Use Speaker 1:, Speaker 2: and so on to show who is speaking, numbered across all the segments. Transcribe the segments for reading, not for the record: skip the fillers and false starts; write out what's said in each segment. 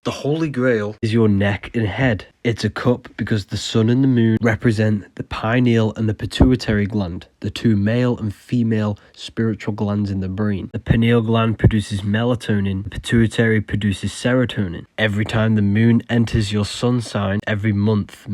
Speaker 1: The Holy Grail is your neck and head. It's a cup because the sun and the moon represent the pineal and the pituitary gland, the two male and female spiritual glands in the brain. The pineal gland produces melatonin, the pituitary produces serotonin. Every time the moon enters your sun sign, every month,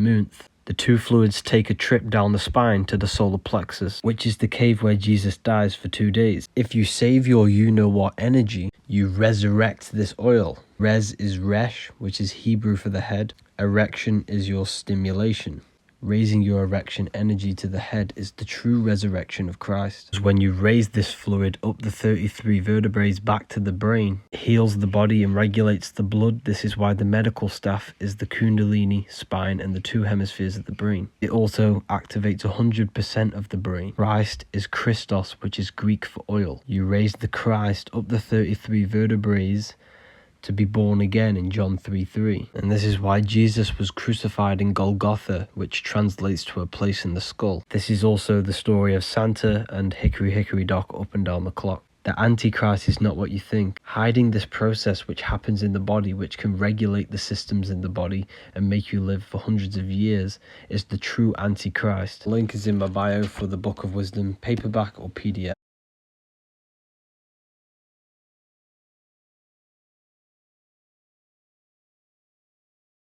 Speaker 1: the two fluids take a trip down the spine to the solar plexus, which is the cave where Jesus dies for 2 days. If you save your you-know-what energy, you resurrect this oil. Res is resh, which is Hebrew for the head. Erection is your stimulation. Raising your erection energy to the head is the true resurrection of Christ. When you raise this fluid up the 33 vertebrae back to the brain, it heals the body and regulates the blood. This is why the medical staff is the kundalini, spine, and the two hemispheres of the brain. It also activates 100% of the brain. Christ is Christos, which is Greek for oil. You raise the Christ up the 33 vertebrae to be born again in John 3:3. And this is why Jesus was crucified in Golgotha, which translates to a place in the skull. This is also the story of Santa and Hickory Hickory Dock up and down the clock. The Antichrist is not what you think. Hiding this process which happens in the body, which can regulate the systems in the body and make you live for hundreds of years, is the true Antichrist. Link is in my bio for the Book of Wisdom, paperback or PDF.